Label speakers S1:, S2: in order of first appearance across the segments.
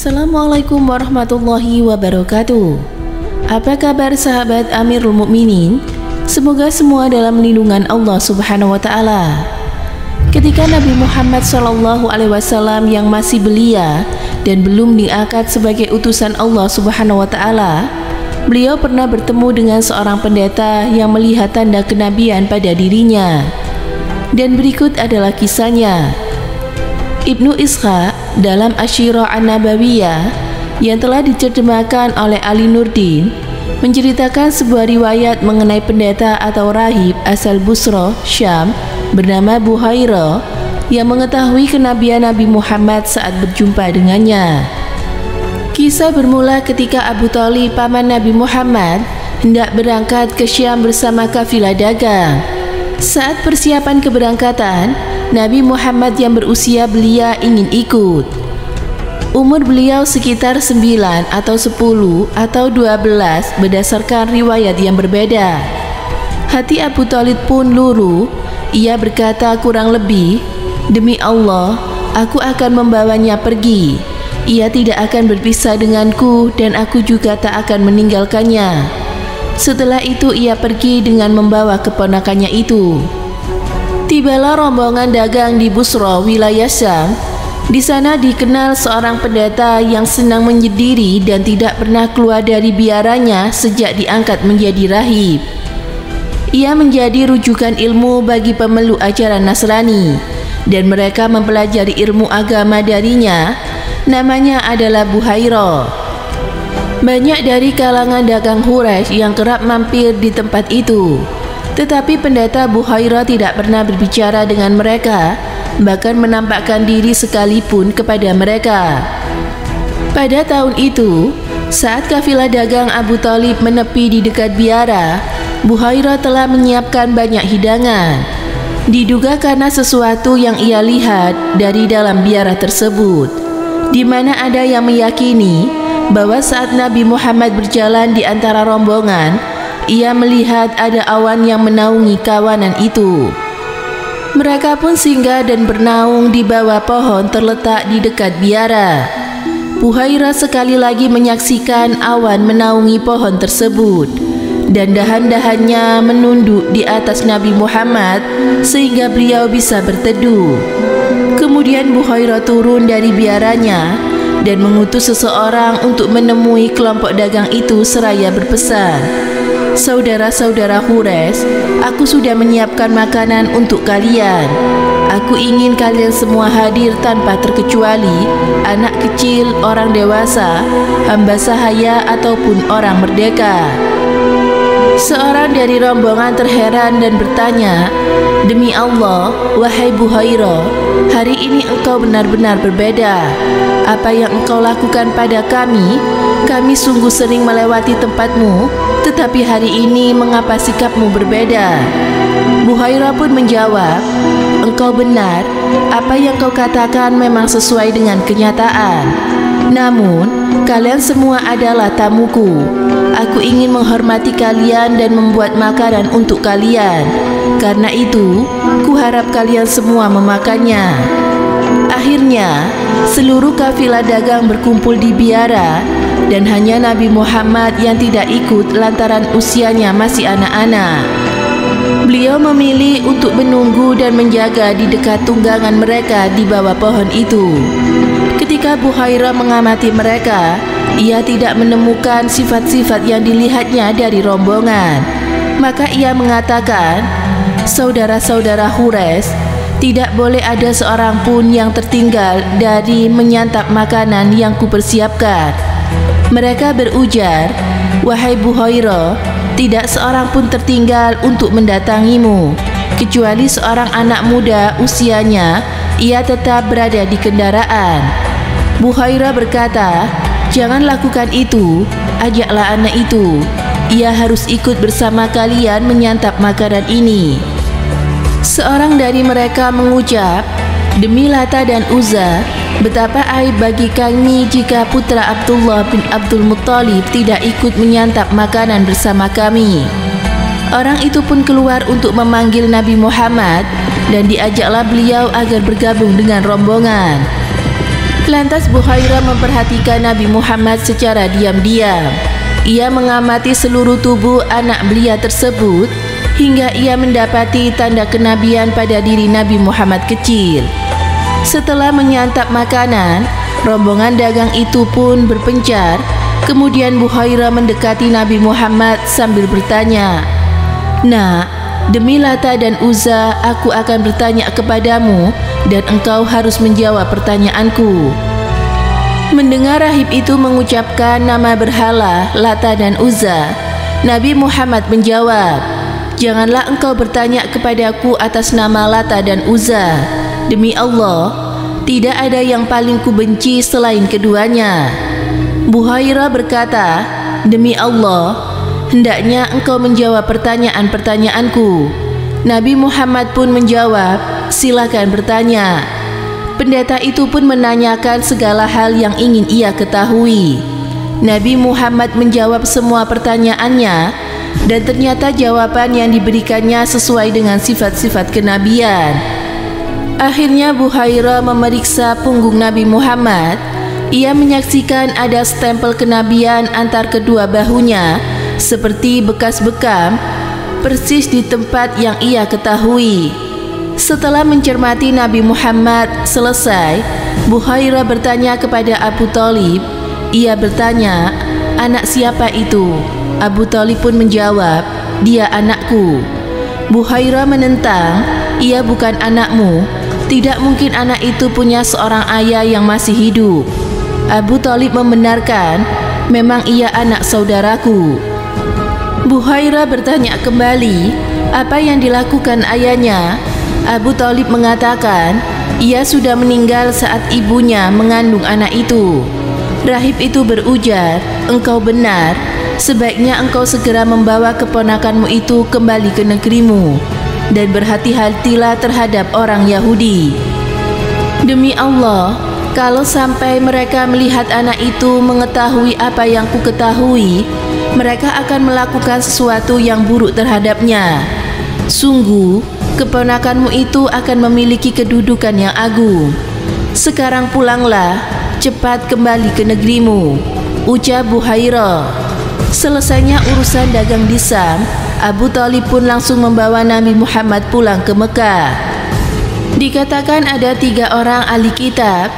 S1: Assalamualaikum warahmatullahi wabarakatuh. Apa kabar sahabat Amirul Mukminin? Semoga semua dalam lindungan Allah Subhanahu wa taala. Ketika Nabi Muhammad SAW yang masih belia dan belum diangkat sebagai utusan Allah Subhanahu wa taala, beliau pernah bertemu dengan seorang pendeta yang melihat tanda kenabian pada dirinya. Dan berikut adalah kisahnya. Ibnu Ishaq dalam Asyirah An-Nabawiyah yang telah diterjemahkan oleh Ali Nurdin menceritakan sebuah riwayat mengenai pendeta atau rahib asal Busra, Syam bernama Buhairah yang mengetahui kenabian Nabi Muhammad saat berjumpa dengannya. Kisah bermula ketika Abu Thalib, paman Nabi Muhammad, hendak berangkat ke Syam bersama kafilah dagang. Saat persiapan keberangkatan, Nabi Muhammad yang berusia belia ingin ikut. Umur beliau sekitar 9 atau 10 atau 12 berdasarkan riwayat yang berbeda. Hati Abu Thalib pun luruh. Ia berkata kurang lebih, "Demi Allah, aku akan membawanya pergi. Ia tidak akan berpisah denganku dan aku juga tak akan meninggalkannya." Setelah itu ia pergi dengan membawa keponakannya itu. Tibalah rombongan dagang di Busra, wilayah Syam. Di sana dikenal seorang pendeta yang senang menyendiri dan tidak pernah keluar dari biaranya sejak diangkat menjadi rahib. Ia menjadi rujukan ilmu bagi pemeluk ajaran Nasrani dan mereka mempelajari ilmu agama darinya. Namanya adalah Buhairah. Banyak dari kalangan dagang Quraisy yang kerap mampir di tempat itu. Tetapi pendeta Buhairah tidak pernah berbicara dengan mereka, bahkan menampakkan diri sekalipun kepada mereka. Pada tahun itu, saat kafilah dagang Abu Thalib menepi di dekat biara, Buhairah telah menyiapkan banyak hidangan. Diduga karena sesuatu yang ia lihat dari dalam biara tersebut, di mana ada yang meyakini bahwa saat Nabi Muhammad berjalan di antara rombongan, ia melihat ada awan yang menaungi kawanan itu. Mereka pun singgah dan bernaung di bawah pohon terletak di dekat biara. Buhairah sekali lagi menyaksikan awan menaungi pohon tersebut dan dahan-dahannya menunduk di atas Nabi Muhammad sehingga beliau bisa berteduh. Kemudian Buhairah turun dari biaranya dan mengutus seseorang untuk menemui kelompok dagang itu seraya berpesan, "Saudara-saudara Quraisy, aku sudah menyiapkan makanan untuk kalian. Aku ingin kalian semua hadir tanpa terkecuali, anak kecil, orang dewasa, hamba sahaya ataupun orang merdeka." Seorang dari rombongan terheran dan bertanya, "Demi Allah, wahai Buhairah, hari ini engkau benar-benar berbeda. Apa yang engkau lakukan pada kami? Kami sungguh sering melewati tempatmu, tetapi hari ini mengapa sikapmu berbeda?" Buhairah pun menjawab, "Engkau benar, apa yang kau katakan memang sesuai dengan kenyataan. Namun, kalian semua adalah tamuku. Aku ingin menghormati kalian dan membuat makanan untuk kalian. Karena itu, kuharap kalian semua memakannya." Akhirnya, seluruh kafilah dagang berkumpul di biara dan hanya Nabi Muhammad yang tidak ikut lantaran usianya masih anak-anak. Beliau memilih untuk menunggu dan menjaga di dekat tunggangan mereka di bawah pohon itu. Ketika Buhairah mengamati mereka, ia tidak menemukan sifat-sifat yang dilihatnya dari rombongan. Maka ia mengatakan, "Saudara-saudara Quraisy, tidak boleh ada seorang pun yang tertinggal dari menyantap makanan yang kupersiapkan." Mereka berujar, "Wahai Buhairah, tidak seorang pun tertinggal untuk mendatangimu, kecuali seorang anak muda usianya, ia tetap berada di kendaraan." Buhairah berkata, "Jangan lakukan itu, ajaklah anak itu. Ia harus ikut bersama kalian menyantap makanan ini." Seorang dari mereka mengucap, "Demi Lata dan Uzza, betapa aib bagi kami jika putra Abdullah bin Abdul Muttalib tidak ikut menyantap makanan bersama kami." Orang itu pun keluar untuk memanggil Nabi Muhammad dan diajaklah beliau agar bergabung dengan rombongan. Lantas Buhairah memperhatikan Nabi Muhammad secara diam-diam. Ia mengamati seluruh tubuh anak belia tersebut hingga ia mendapati tanda kenabian pada diri Nabi Muhammad kecil. Setelah menyantap makanan, rombongan dagang itu pun berpencar. Kemudian Buhairah mendekati Nabi Muhammad sambil bertanya, "Nak, demi Lata dan Uzza, aku akan bertanya kepadamu dan engkau harus menjawab pertanyaanku." Mendengar rahib itu mengucapkan nama berhala Lata dan Uzza, Nabi Muhammad menjawab, "Janganlah engkau bertanya kepadaku atas nama Lata dan Uzza. Demi Allah, tidak ada yang paling kubenci selain keduanya." Buhairah berkata, "Demi Allah, hendaknya engkau menjawab pertanyaan-pertanyaanku." Nabi Muhammad pun menjawab, "Silakan bertanya." Pendeta itu pun menanyakan segala hal yang ingin ia ketahui. Nabi Muhammad menjawab semua pertanyaannya, dan ternyata jawaban yang diberikannya sesuai dengan sifat-sifat kenabian. Akhirnya Buhairah memeriksa punggung Nabi Muhammad. Ia menyaksikan ada stempel kenabian antar kedua bahunya, seperti bekas bekam, persis di tempat yang ia ketahui. Setelah mencermati Nabi Muhammad selesai, Buhairah bertanya kepada Abu Thalib. Ia bertanya, "Anak siapa itu?" Abu Thalib pun menjawab, "Dia anakku." Buhairah menentang, "Ia bukan anakmu. Tidak mungkin anak itu punya seorang ayah yang masih hidup." Abu Thalib membenarkan, "Memang ia anak saudaraku." Buhairah bertanya kembali, apa yang dilakukan ayahnya? Abu Thalib mengatakan, ia sudah meninggal saat ibunya mengandung anak itu. Rahib itu berujar, "Engkau benar, sebaiknya engkau segera membawa keponakanmu itu kembali ke negerimu, dan berhati-hatilah terhadap orang Yahudi. Demi Allah, kalau sampai mereka melihat anak itu mengetahui apa yang ku ketahui, mereka akan melakukan sesuatu yang buruk terhadapnya. Sungguh, keponakanmu itu akan memiliki kedudukan yang agung. Sekarang pulanglah, cepat kembali ke negerimu," ucap Buhairah. Selesainya urusan dagang di Sam, Abu Thalib pun langsung membawa Nabi Muhammad pulang ke Mekah. Dikatakan ada 3 orang ahli kitab,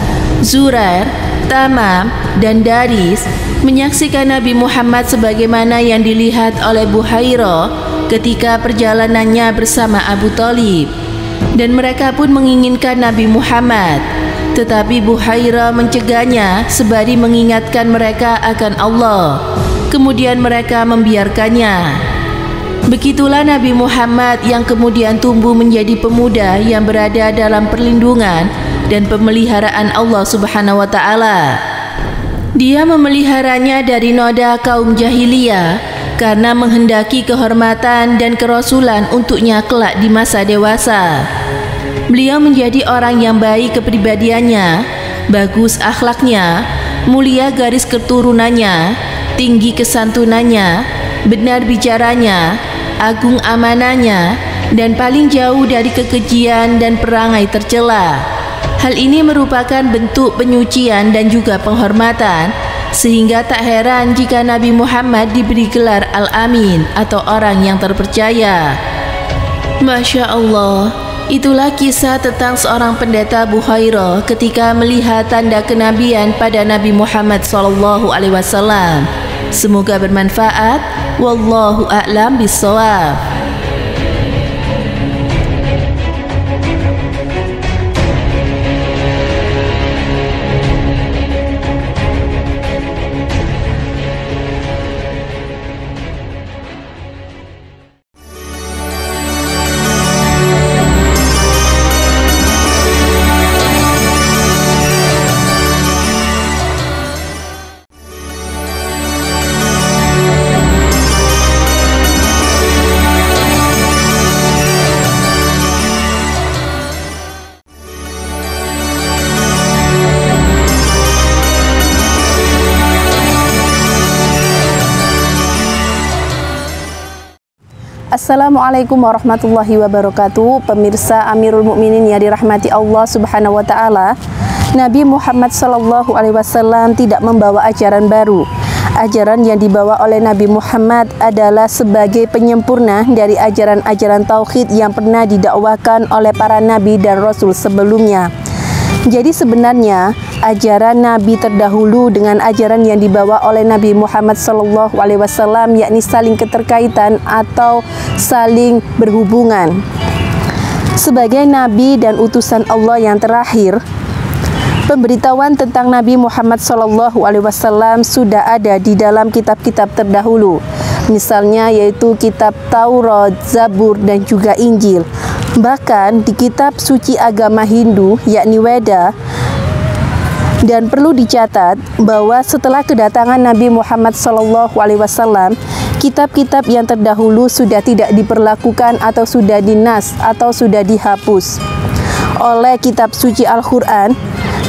S1: Zurair, Tamam, dan Daris, menyaksikan Nabi Muhammad sebagaimana yang dilihat oleh Buhairah ketika perjalanannya bersama Abu Thalib, dan mereka pun menginginkan Nabi Muhammad, tetapi Buhairah mencegahnya sembari mengingatkan mereka akan Allah. Kemudian mereka membiarkannya. Begitulah Nabi Muhammad yang kemudian tumbuh menjadi pemuda yang berada dalam perlindungan dan pemeliharaan Allah Subhanahu wa Ta'ala. Dia memeliharanya dari noda kaum jahiliyah karena menghendaki kehormatan dan kerasulan untuknya kelak di masa dewasa. Beliau menjadi orang yang baik kepribadiannya, bagus akhlaknya, mulia garis keturunannya, tinggi kesantunannya, benar bicaranya, agung amanahnya, dan paling jauh dari kekejian dan perangai tercela. Hal ini merupakan bentuk penyucian dan juga penghormatan, sehingga tak heran jika Nabi Muhammad diberi gelar Al-Amin atau orang yang terpercaya. Masya Allah, itulah kisah tentang seorang pendeta Buhairah ketika melihat tanda kenabian pada Nabi Muhammad SAW. Semoga bermanfaat. Wallahu a'lam bishawab.
S2: Assalamualaikum warahmatullahi wabarakatuh. Pemirsa Amirul Mukminin yang dirahmati Allah Subhanahu wa Ta'ala, Nabi Muhammad SAW tidak membawa ajaran baru. Ajaran yang dibawa oleh Nabi Muhammad adalah sebagai penyempurna dari ajaran-ajaran tauhid yang pernah didakwakan oleh para nabi dan rasul sebelumnya. Jadi sebenarnya ajaran Nabi terdahulu dengan ajaran yang dibawa oleh Nabi Muhammad SAW, yakni saling keterkaitan atau saling berhubungan. Sebagai Nabi dan utusan Allah yang terakhir, pemberitahuan tentang Nabi Muhammad SAW sudah ada di dalam kitab-kitab terdahulu. Misalnya yaitu kitab Taurat, Zabur, dan juga Injil. Bahkan di kitab suci agama Hindu, yakni Weda. Dan perlu dicatat bahwa setelah kedatangan Nabi Muhammad SAW, kitab-kitab yang terdahulu sudah tidak diperlakukan atau sudah dinas atau sudah dihapus oleh kitab suci Al-Quran.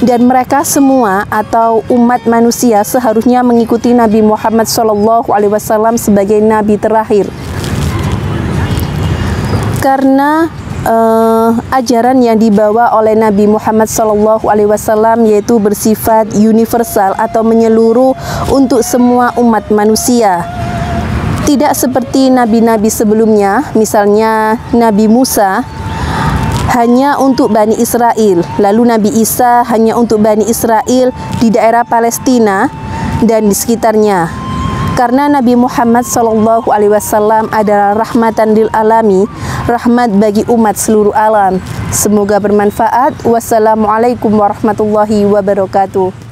S2: Dan mereka semua atau umat manusia seharusnya mengikuti Nabi Muhammad SAW sebagai Nabi terakhir. Karena ajaran yang dibawa oleh Nabi Muhammad SAW yaitu bersifat universal atau menyeluruh untuk semua umat manusia. Tidak seperti nabi-nabi sebelumnya, misalnya Nabi Musa hanya untuk Bani Israel, lalu Nabi Isa hanya untuk Bani Israel di daerah Palestina dan di sekitarnya. Karena Nabi Muhammad SAW adalah rahmatan lil alami, rahmat bagi umat seluruh alam. Semoga bermanfaat. Wassalamualaikum warahmatullahi wabarakatuh.